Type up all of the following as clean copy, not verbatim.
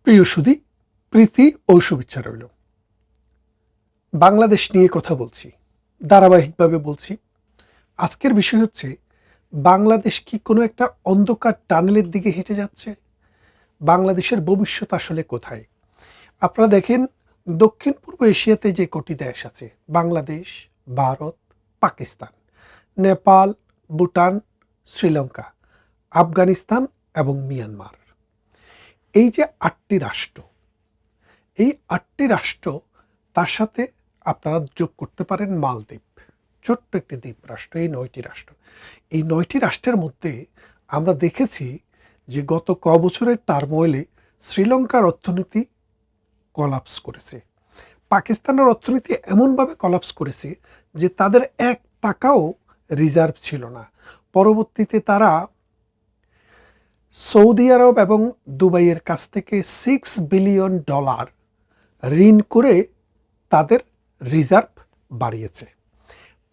প্রিয় সুধী, প্রীতি ও শুভেচ্ছা রইল। বাংলাদেশ নিয়ে কথা বলছি, ধারাবাহিকভাবে বলছি। আজকের বিষয় হচ্ছে, বাংলাদেশ কি কোনো একটা অন্ধকার টানেলের দিকে হেঁটে যাচ্ছে? বাংলাদেশের ভবিষ্যৎ আসলে কোথায়? আপনারা দেখেন, দক্ষিণ পূর্ব এশিয়াতে যে কটি দেশ আছে, বাংলাদেশ, ভারত, পাকিস্তান, নেপাল, ভুটান, শ্রীলঙ্কা, আফগানিস্তান এবং মিয়ানমার, এই যে 8টি রাষ্ট্র, এই 8টি রাষ্ট্র, তার সাথে আপনারা যোগ করতে পারেন মালদ্বীপ, ছোট্ট একটি দ্বীপ রাষ্ট্র। এই 9টি রাষ্ট্র, এই 9টি রাষ্ট্রের মধ্যে আমরা দেখেছি যে গত বছরের টার্মোয়েলে শ্রীলঙ্কার অর্থনীতি কলাপস করেছে। পাকিস্তানের অর্থনীতি এমনভাবে কলাপস করেছে যে তাদের 1 টাকাও রিজার্ভ ছিল না। পরবর্তীতে তারা সৌদি আরব এবং দুবাইয়ের কাছ থেকে $6 বিলিয়ন ঋণ করে তাদের রিজার্ভ বাড়িয়েছে।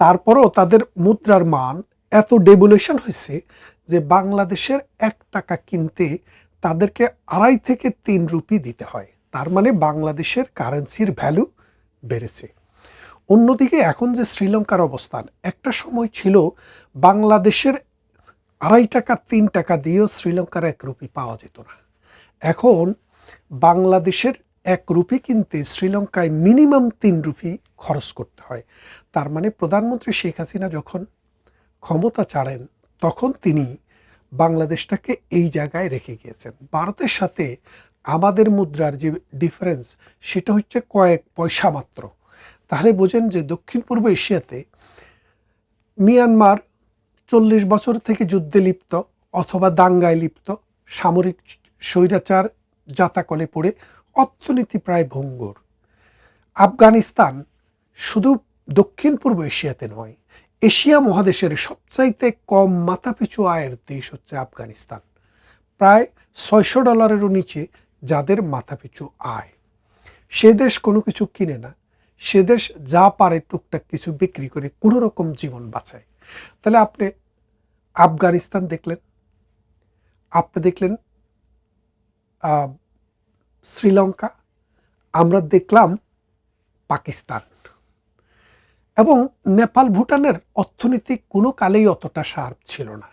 তারপরও তাদের মুদ্রার মান এত ডেভ্যালুয়েশন হয়েছে যে বাংলাদেশের 1 টাকা কিনতে তাদেরকে 2.5 থেকে 3 রুপি দিতে হয়। তার মানে বাংলাদেশের কারেন্সির ভ্যালু বেড়েছে। অন্যদিকে এখন যে শ্রীলঙ্কার অবস্থান, একটা সময় ছিল বাংলাদেশের 2.5 টাকা 3 টাকা দিয়েও শ্রীলঙ্কার 1 রুপি পাওয়া যেত না। এখন বাংলাদেশের 1 রুপি কিনতে শ্রীলঙ্কায় মিনিমাম 3 রুপি খরচ করতে হয়। তার মানে প্রধানমন্ত্রী শেখ হাসিনা যখন ক্ষমতা ছাড়েন, তখন তিনি বাংলাদেশটাকে এই জায়গায় রেখে গিয়েছেন। ভারতের সাথে আমাদের মুদ্রার যে ডিফারেন্স, সেটা হচ্ছে কয়েক পয়সা মাত্র। তাহলে বোঝেন যে দক্ষিণ পূর্ব এশিয়াতে মিয়ানমার 40 বছর থেকে যুদ্ধে লিপ্ত অথবা দাঙ্গায় লিপ্ত, সামরিক স্বৈরাচার জাতাকলে পড়ে অর্থনীতি প্রায় ভঙ্গুর। আফগানিস্তান শুধু দক্ষিণ পূর্ব এশিয়াতে নয়, এশিয়া মহাদেশের সবচাইতে কম মাথাপিছু আয়ের দেশ হচ্ছে আফগানিস্তান। প্রায় $600 নিচে যাদের মাথাপিছু আয়। সে দেশ কোনো কিছু কিনে না, সে দেশ যা পারে টুকটাক কিছু বিক্রি করে কোনো রকম জীবন বাঁচায়। তাহলে আপনি আফগানিস্তান দেখলেন, আপনি দেখলেন শ্রীলঙ্কা, আমরা দেখলাম পাকিস্তান এবং নেপাল ভুটানের অর্থনীতি কোনো কালেই অতটা শার্প ছিল না।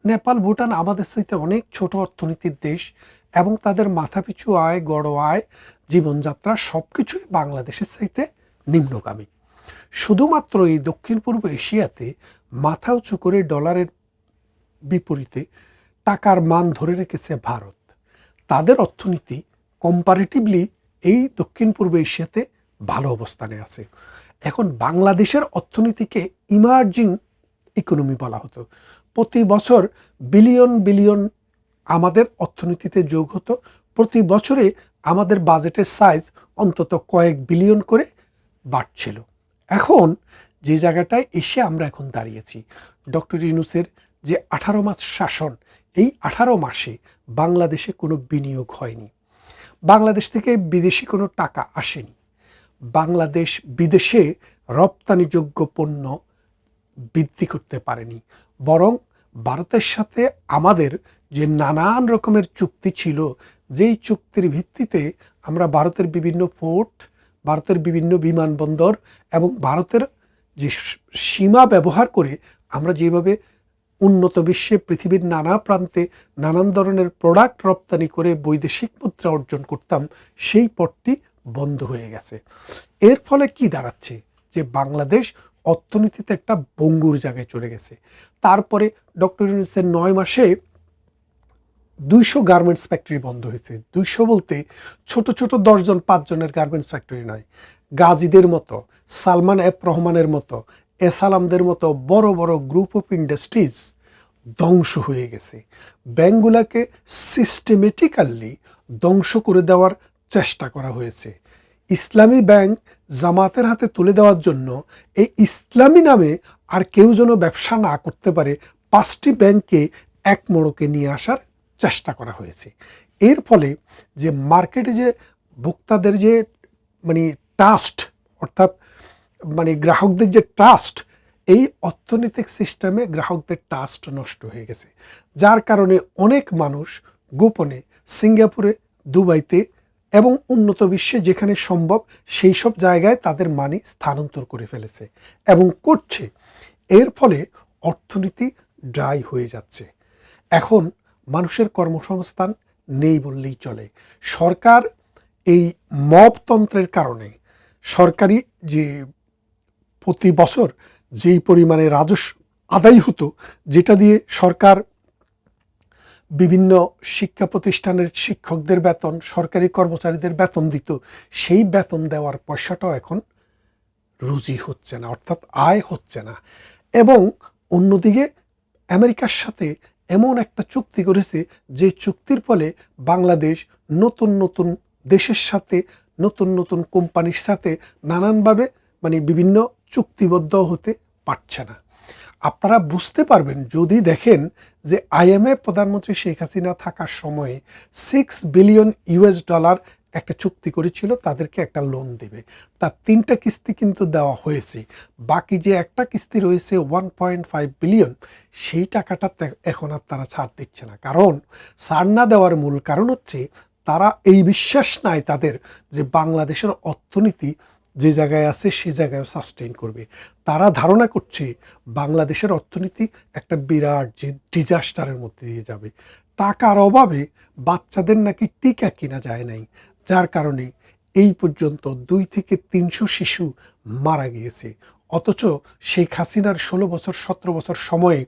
নেপাল ভুটান আমাদের সাথে অনেক ছোট অর্থনীতির দেশ এবং তাদের মাথাপিছু আয়, গড় আয়, জীবনযাত্রা সব কিছুই বাংলাদেশের চাইতে নিম্নগামী। শুধুমাত্র এই দক্ষিণ পূর্ব এশিয়াতে মাথা উঁচু করে ডলারের বিপরীতে টাকার মান ধরে রেখেছে ভারত। তাদের অর্থনীতি কম্পারেটিভলি এই দক্ষিণ পূর্ব এশিয়াতে ভালো অবস্থানে আছে। এখন বাংলাদেশের অর্থনীতিকে ইমার্জিং ইকোনমি বলা হতো। প্রতি বছর বিলিয়ন বিলিয়ন আমাদের অর্থনীতিতে যোগ হতো। প্রতি বছরে আমাদের বাজেটের সাইজ অন্তত কয়েক বিলিয়ন করে বাড়ছিল। এখন যে জায়গাটায় এসে আমরা এখন দাঁড়িয়েছি, ডক্টর ইউনূসের যে 18 মাস শাসন, এই 18 মাসে বাংলাদেশে কোনো বিনিয়োগ হয়নি। বাংলাদেশ থেকে বিদেশি কোনো টাকা আসেনি। বাংলাদেশ বিদেশে রপ্তানিযোগ্য পণ্য বৃদ্ধি করতে পারেনি। বরং ভারতের সাথে আমাদের যে নানান রকমের চুক্তি ছিল, যেই চুক্তির ভিত্তিতে আমরা ভারতের বিভিন্ন পোর্ট, ভারতের বিভিন্ন বিমানবন্দর এবং ভারতের যে সীমা ব্যবহার করে আমরা যেভাবে উন্নত বিশ্বে পৃথিবীর নানা প্রান্তে নানান ধরনের প্রোডাক্ট রপ্তানি করে বৈদেশিক মুদ্রা অর্জন করতাম, সেই পথটি বন্ধ হয়ে গেছে। এর ফলে কি দাঁড়াচ্ছে যে বাংলাদেশ অর্থনীতিতে একটা ভঙ্গুর জায়গায় চলে গেছে। তারপরে ডক্টর ইউনূসের 9 মাসে 200 গার্মেন্টস ফ্যাক্টরি বন্ধ হয়েছে। 200 বলতে ছোট ছোট 10 জন 5 জনের গার্মেন্টস ফ্যাক্টরি নয়, গাজীদের মতো, সালমান এফ রহমানের মতো, এসালামদের মতো বড় বড় গ্রুপ অফ ইন্ডাস্ট্রিজ ধ্বংস হয়ে গেছে। ব্যাংকগুলোকে সিস্টেমেটিক্যালি ধ্বংস করে দেওয়ার চেষ্টা করা হয়েছে। ইসলামী ব্যাংক জামাতের হাতে তুলে দেওয়ার জন্য এই ইসলামী নামে আর কেউ যেন ব্যবসা না করতে পারে, 5টি ব্যাংককে এক মোড়কে নিয়ে আসার চেষ্টা করা হয়েছে। এর ফলে যে মার্কেটে যে ভোক্তাদের যে ট্রাস্ট, অর্থাৎ গ্রাহকদের যে ট্রাস্ট, এই অর্থনৈতিক সিস্টেমে গ্রাহকদের ট্রাস্ট নষ্ট হয়ে গেছে। যার কারণে অনেক মানুষ গোপনে সিঙ্গাপুরে, দুবাইতে এবং উন্নত বিশ্বে যেখানে সম্ভব সেই সব জায়গায় তাদের মানি স্থানান্তর করে ফেলেছে এবং করছে। এর ফলে অর্থনীতি ড্রাই হয়ে যাচ্ছে। এখন মানুষের কর্মসংস্থান নেই বললেই চলে। সরকার এই মবতন্ত্রের কারণে সরকারি যে প্রতি বছর যেই পরিমাণে রাজস্ব আদায় হতো, যেটা দিয়ে সরকার বিভিন্ন শিক্ষা প্রতিষ্ঠানের শিক্ষকদের বেতন, সরকারি কর্মচারীদের বেতন দিত, সেই বেতন দেওয়ার পয়সাটাও এখন রুজি হচ্ছে না, অর্থাৎ আয় হচ্ছে না। এবং অন্যদিকে আমেরিকার সাথে এমন একটা চুক্তি করেছে যে চুক্তির ফলে বাংলাদেশ নতুন নতুন দেশের সাথে, নতুন নতুন কোম্পানির সাথে নানানভাবে বিভিন্ন চুক্তিবদ্ধ হতে পারছে না। আপনারা বুঝতে পারবেন যদি দেখেন যে IMF প্রধানমন্ত্রী শেখ হাসিনা থাকার সময়ে $6 বিলিয়ন একটা চুক্তি করেছিল, তাদেরকে একটা লোন দেবে। তার 3টা কিস্তি কিন্তু দেওয়া হয়েছে। বাকি যে একটা কিস্তি রয়েছে 1.5 বিলিয়ন, সেই টাকাটা এখন আর তারা ছাড় দিচ্ছে না। কারণ ছাড় না দেওয়ার মূল কারণ হচ্ছে তারা এই বিশ্বাস নাই তাদের যে বাংলাদেশের অর্থনীতি যে জায়গায় আছে সে জায়গায় সাস্টেইন করবে। তারা ধারণা করছে বাংলাদেশের অর্থনীতি একটা বিরাট ডিজাস্টারের মধ্যে দিয়ে যাবে। টাকার অভাবে বাচ্চাদের নাকি টিকা কিনা যায় নাই, যার কারণে এই পর্যন্ত 2 থেকে 300 শিশু মারা গিয়েছে। অথচ শেখ হাসিনার 16 বছর 17 বছর সময়ে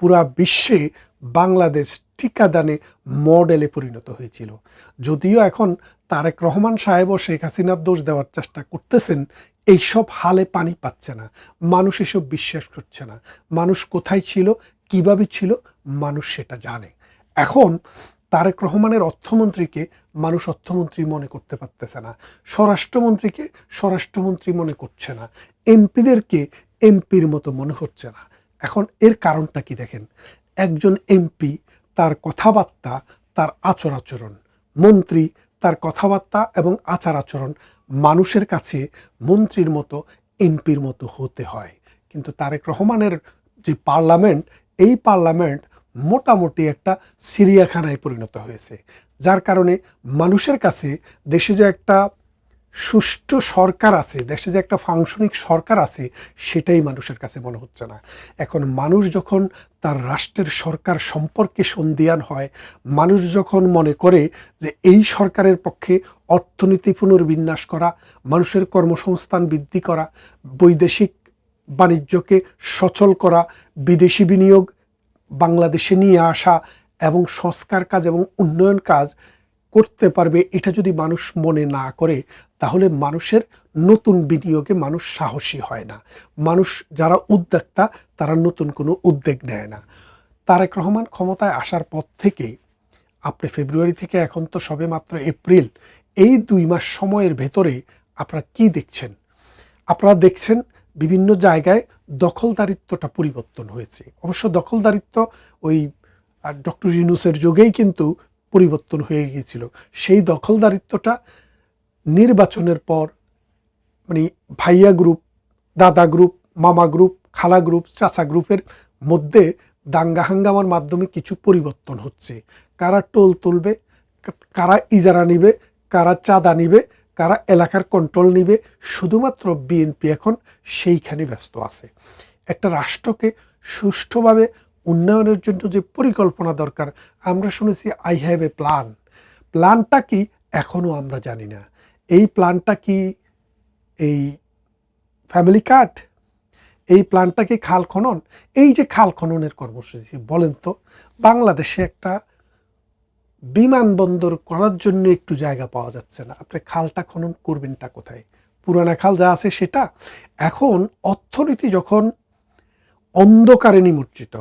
পুরা বিশ্বে বাংলাদেশ টিকাদানে মডেলে পরিণত হয়েছিল। যদিও এখন তারেক রহমান সাহেবও শেখ হাসিনার দোষ দেওয়ার চেষ্টা করতেছেন, এইসব হালে পানি পাচ্ছে না, মানুষ এসব বিশ্বাস করছে না। মানুষ কোথায় ছিল, কিভাবে ছিল, মানুষ সেটা জানে। এখন তারেক রহমানের অর্থমন্ত্রীকে মানুষ অর্থমন্ত্রী মনে করতে পারতেছে না, স্বরাষ্ট্রমন্ত্রীকে স্বরাষ্ট্রমন্ত্রী মনে করছে না, এমপিদেরকে এমপির মতো মনে হচ্ছে না। এখন এর কারণটা কি দেখেন, একজন এমপি তার কথাবার্তা, তার আচার আচরণ, মন্ত্রী তার কথাবার্তা এবং আচার আচরণ মানুষের কাছে মন্ত্রীর মতো, এমপির মতো হতে হয়। কিন্তু তারেক রহমানের যে পার্লামেন্ট, এই পার্লামেন্ট মোটামুটি একটা চিড়িয়াখানায় পরিণত হয়েছে, যার কারণে মানুষের কাছে দেশে যে একটা সুষ্ঠু সরকার আছে, দেশে যে একটা ফাংশনিং সরকার আছে, সেটাই মানুষের কাছে মনে হচ্ছে না। এখন মানুষ যখন তার রাষ্ট্রের সরকার সম্পর্কে সন্দিহান হয়, মানুষ যখন মনে করে যে এই সরকারের পক্ষে অর্থনীতি পুনর্বিন্যাস করা, মানুষের কর্মসংস্থান বৃদ্ধি করা, বৈদেশিক বাণিজ্যকে সচল করা, বিদেশি বিনিয়োগ বাংলাদেশে নিয়ে আসা এবং সংস্কার কাজ এবং উন্নয়ন কাজ করতে পারবে, এটা যদি মানুষ মনে না করে, তাহলে মানুষের নতুন বিনিয়োগে মানুষ সাহসী হয় না। মানুষ যারা উদ্যোক্তা তারা নতুন কোনো উদ্যোগ নেয় না। তারেক রহমান ক্ষমতায় আসার পর থেকে, আপনি ফেব্রুয়ারি থেকে এখন তো সবে মাত্র এপ্রিল, এই 2 মাস সময়ের ভেতরে আপনারা কি দেখছেন? আপনারা দেখছেন বিভিন্ন জায়গায় দখলদারিত্বটা পরিবর্তন হয়েছে। অবশ্য দখলদারিত্ব ওই ডক্টর ইউনূসের যুগেই কিন্তু পরিবর্তন হয়ে গিয়েছিল। সেই দখলদারিত্বটা নির্বাচনের পর ভাইয়া গ্রুপ, দাদা গ্রুপ, মামা গ্রুপ, খালা গ্রুপ, চাচা গ্রুপের মধ্যে দাঙ্গা হাঙ্গামার মাধ্যমে কিছু পরিবর্তন হচ্ছে। কারা টোল তুলবে, কারা ইজারা নিবে, কারা চাঁদা নিবে, কারা এলাকার কন্ট্রোল নিবে, শুধুমাত্র বিএনপি এখন সেইখানে ব্যস্ত আছে। একটা রাষ্ট্রকে সুষ্ঠুভাবে উন্নয়নের জন্য যে পরিকল্পনা দরকার, আমরা শুনেছি আই হ্যাভ এ প্ল্যান। প্ল্যানটা কি এখনও আমরা জানি না। এই প্ল্যানটা কি এই ফ্যামিলি কার্ড? এই প্ল্যানটা কি খাল খনন? এই যে খাল খননের কর্মসূচি, বলেন তো, বাংলাদেশে একটা বিমানবন্দর করার জন্য একটু জায়গা পাওয়া যাচ্ছে না, আপনি খালটা খনন করবেনটা কোথায়? পুরানা খাল যা আছে সেটা। এখন অর্থনীতি যখন অন্ধকারে নিমজ্জিত,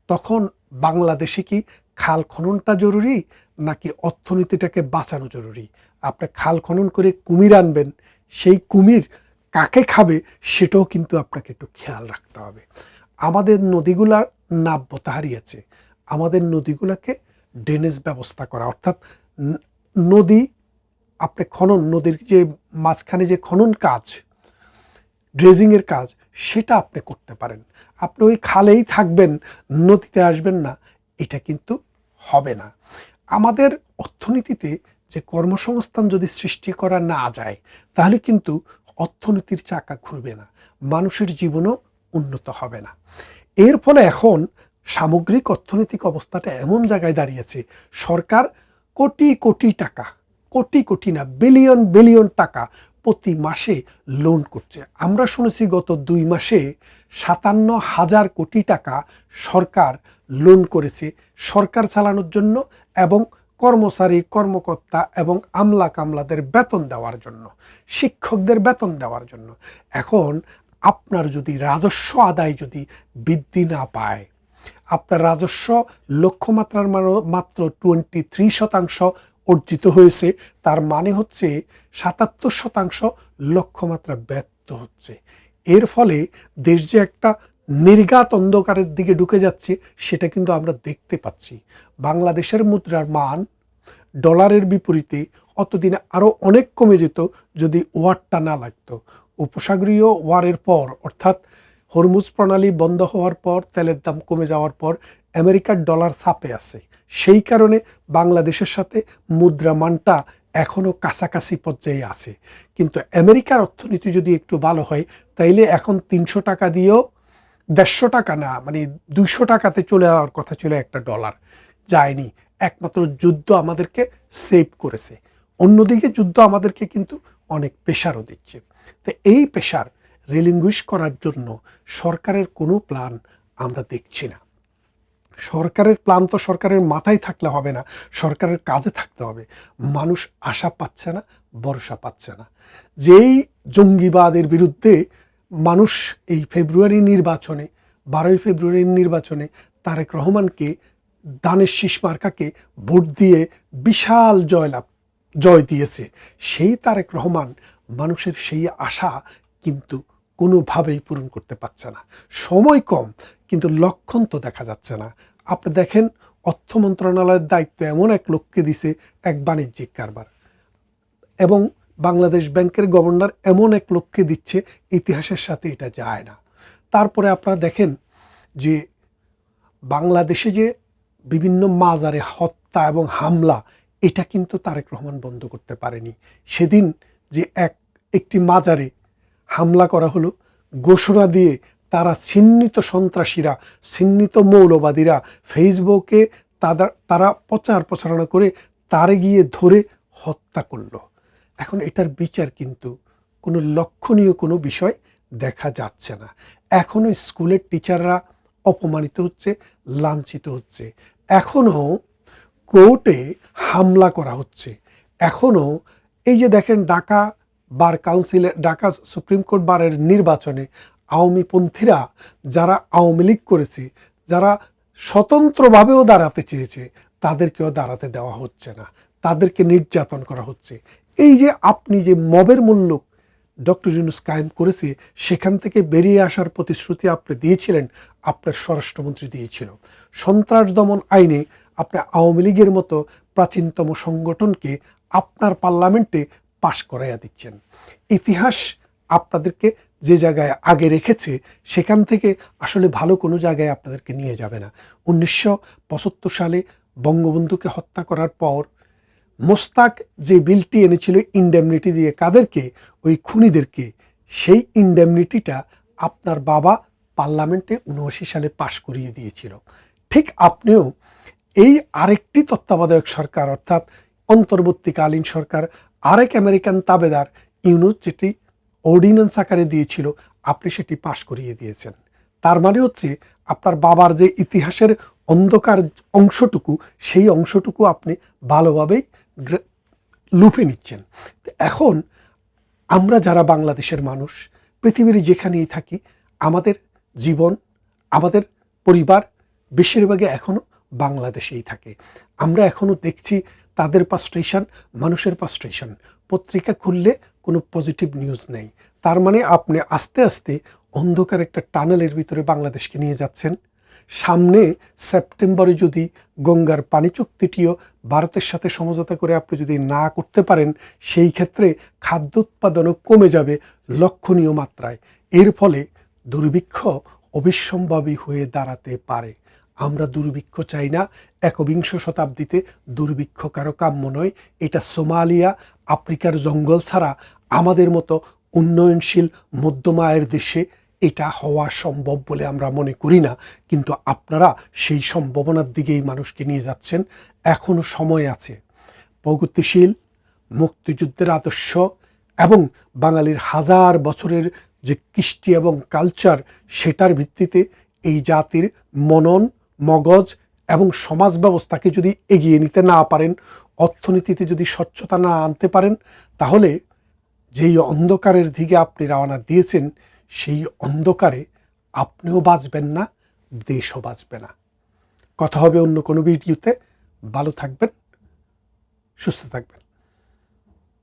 তখন বাংলাদেশে কি খাল খননটা জরুরি নাকি অর্থনীতিটাকে বাঁচানো জরুরি? আপনি খাল খনন করে কুমির আনবেন, সেই কুমির কাকে খাবে সেটাও কিন্তু আপনাকে একটু খেয়াল রাখতে হবে। আমাদের নদীগুলার নাব্যতা হারিয়েছে। আমাদের নদীগুলোকে ড্রেনেজ ব্যবস্থা করা, অর্থাৎ নদী আপনি খনন, নদীর যে মাঝখানে যে খনন কাজ, ড্রেজিংয়ের কাজ, সেটা আপনি করতে পারেন। আপনি ওই খালেই থাকবেন, নদীতে আসবেন না, এটা কিন্তু হবে না। আমাদের অর্থনীতিতে যে কর্মসংস্থান যদি সৃষ্টি করা না যায় তাহলে কিন্তু অর্থনীতির চাকা ঘুরবে না, মানুষের জীবনও উন্নত হবে না। এর ফলে এখন সামগ্রিক অর্থনৈতিক অবস্থাটা এমন জায়গায় দাঁড়িয়েছে, সরকার কোটি কোটি টাকা, কোটি কোটি না বিলিয়ন বিলিয়ন টাকা প্রতি মাসে লোন করছে। আমরা শুনেছি গত 2 মাসে 57,000 কোটি টাকা সরকার লোন করেছে সরকার চালানোর জন্য এবং কর্মচারী কর্মকর্তা এবং আমলা কামলাদের বেতন দেওয়ার জন্য, শিক্ষকদের বেতন দেওয়ার জন্য। এখন আপনার যদি রাজস্ব আদায় যদি বৃদ্ধি না পায়, আপনার রাজস্ব লক্ষ্যমাত্রার মাত্র 23% অর্জিত হয়েছে, তার মানে হচ্ছে 77% লক্ষ্যমাত্রা ব্যর্থ হচ্ছে। এর ফলে দেশ যে একটা নির্ঘাত অন্ধকারের দিকে ঢুকে যাচ্ছে সেটা কিন্তু আমরা দেখতে পাচ্ছি। বাংলাদেশের মুদ্রার মান ডলারের বিপরীতে অতদিনে আরও অনেক কমে যেত যদি ওয়ারটা না লাগতো। উপসাগরীয় ওয়ারের পর অর্থাৎ হরমুজ প্রণালী বন্ধ হওয়ার পর, তেলের দাম কমে যাওয়ার পর আমেরিকার ডলার চাপে আছে, সেই কারণে বাংলাদেশের সাথে মুদ্রা মানটা এখনও কাছাকাছি পর্যায়ে আছে। কিন্তু আমেরিকার অর্থনীতি যদি একটু ভালো হয় তাইলে এখন 300 টাকা দিয়েও 150 টাকা না, মানে 200 টাকাতে চলে যাওয়ার কথা ছিল একটা ডলার, যায়নি। একমাত্র যুদ্ধ আমাদেরকে সেভ করেছে। অন্যদিকে যুদ্ধ আমাদেরকে কিন্তু অনেক প্রেশারও দিচ্ছে। তো এই প্রেশার রিলিঙ্গুইশ করার জন্য সরকারের কোনো প্ল্যান আমরা দেখছি না। সরকারের প্ল্যান তো সরকারের মাথায় থাকলে হবে না, সরকারের কাজে থাকতে হবে। মানুষ আশা পাচ্ছে না, ভরসা পাচ্ছে না। যেই জঙ্গিবাদের বিরুদ্ধে মানুষ এই ফেব্রুয়ারি নির্বাচনে, 12ই ফেব্রুয়ারির নির্বাচনে তারেক রহমানকে, দানের শীষ মার্কাকে ভোট দিয়ে বিশাল জয় দিয়েছে, সেই তারেক রহমান মানুষের সেই আশা কিন্তু কোনোভাবেই পূরণ করতে পারছে না। সময় কম, কিন্তু লক্ষণ তো দেখা যাচ্ছে না। আপনি দেখেন, অর্থ মন্ত্রণালয়ের দায়িত্ব এমন এক লোককে দিছে, এক বাণিজ্যিক কারবার, এবং বাংলাদেশ ব্যাংকের গভর্নর এমন এক লোককে দিচ্ছে, ইতিহাসের সাথে এটা যায় না। তারপরে আপনারা দেখেন যে বাংলাদেশে যে বিভিন্ন মাজারে হত্যা এবং হামলা, এটা কিন্তু তারেক রহমান বন্ধ করতে পারেনি। সেদিন যে একটি মাজারে হামলা করা হলো, ঘোষণা দিয়ে তারা চিহ্নিত সন্ত্রাসীরা, চিহ্নিত মৌলবাদীরা ফেসবুকে তারা প্রচারণা করে তারে গিয়ে ধরে হত্যা করলো। এখন এটার বিচার কিন্তু কোনো লক্ষণীয় কোনো বিষয় দেখা যাচ্ছে না। এখনও স্কুলের টিচাররা অপমানিত হচ্ছে, লাঞ্ছিত হচ্ছে। এখনও কোর্টে হামলা করা হচ্ছে। এখনও এই যে দেখেন, ঢাকা বার কাউন্সিলের, ঢাকা সুপ্রিম কোর্ট বারের নির্বাচনে আওয়ামীপন্থীরা যারা আওয়ামী লীগ করেছে, যারা স্বতন্ত্রভাবেও দাঁড়াতে চেয়েছে, তাদেরকেও দাঁড়াতে দেওয়া হচ্ছে না, তাদেরকে নির্যাতন করা হচ্ছে। এই যে আপনি যে মবের মূল্য ডক্টর ইউনূস কায়েম করেছে, সেখান থেকে বেরিয়ে আসার প্রতিশ্রুতি আপনি দিয়েছিলেন, আপনার স্বরাষ্ট্রমন্ত্রী দিয়েছিল। সন্ত্রাস দমন আইনে আপনি আওয়ামী লীগের মতো প্রাচীনতম সংগঠনকে আপনার পার্লামেন্টে পাশ করাইয়া দিচ্ছেন। ইতিহাস আপনাদেরকে যে জায়গায় আগে রেখেছে, সেখান থেকে আসলে ভালো কোনো জায়গায় আপনাদেরকে নিয়ে যাবে না। 1975 সালে বঙ্গবন্ধুকে হত্যা করার পর মোস্তাক যে বিলটি এনেছিল ইনডেমনিটি দিয়ে, কাদেরকে? ওই খুনিদেরকে। সেই ইনডেমনিটিটা আপনার বাবা পার্লামেন্টে 79 সালে পাশ করিয়ে দিয়েছিল। ঠিক আপনিও এই আরেকটি তত্ত্বাবধায়ক সরকার, অর্থাৎ অন্তর্বর্তীকালীন সরকার, আরেক আমেরিকান তাবেদার ইউনূস যেটি অর্ডিন্যান্স আকারে দিয়েছিল, আপনি সেটি পাশ করিয়ে দিয়েছেন। তার মানে হচ্ছে আপনার বাবার যে ইতিহাসের অন্ধকার অংশটুকু, সেই অংশটুকু আপনি ভালোভাবেই লুপে নিচ্ছেন। এখন আমরা যারা বাংলাদেশের মানুষ, পৃথিবীর যেখানেই থাকি, আমাদের জীবন, আমাদের পরিবার বেশিরভাগই এখনও বাংলাদেশেই থাকে। আমরা এখনও দেখছি তাদের ফ্রাস্ট্রেশন, মানুষের ফ্রাস্ট্রেশন। পত্রিকা খুললে কোনো পজিটিভ নিউজ নেই। তার মানে আপনি আস্তে আস্তে অন্ধকার একটা টানেলের ভিতরে বাংলাদেশকে নিয়ে যাচ্ছেন। সামনে সেপ্টেম্বরে যদি গঙ্গার পানি চুক্তিটিও ভারতের সাথে সমঝোতা করে আপনি যদি না করতে পারেন, সেই ক্ষেত্রে খাদ্য উৎপাদনও কমে যাবে লক্ষণীয় মাত্রায়। এর ফলে দুর্ভিক্ষ অবিসম্ভাবী হয়ে দাঁড়াতে পারে। আমরা দুর্ভিক্ষ চাই না। একবিংশ শতাব্দীতে দুর্ভিক্ষ কারো কাম্য নয়। এটা সোমালিয়া, আফ্রিকার জঙ্গল ছাড়া আমাদের মতো উন্নয়নশীল মধ্যম আয়ের দেশে এটা হওয়া সম্ভব বলে আমরা মনে করি না। কিন্তু আপনারা সেই সম্ভাবনার দিকেই মানুষকে নিয়ে যাচ্ছেন। এখনো সময় আছে। প্রগতিশীল মুক্তিযুদ্ধের আদর্শ এবং বাঙালির হাজার বছরের যে কৃষ্টি এবং কালচার, সেটার ভিত্তিতে এই জাতির মনন, মগজ এবং সমাজ ব্যবস্থাকে যদি এগিয়ে নিতে না পারেন, অর্থনীতিতে যদি স্বচ্ছতা না আনতে পারেন, তাহলে যেই অন্ধকারের দিকে আপনি রওনা দিয়েছেন, সেই অন্ধকারে আপনিও বাঁচবেন না, দেশও বাঁচবে না। কথা হবে অন্য কোনো ভিডিওতে। ভালো থাকবেন, সুস্থ থাকবেন।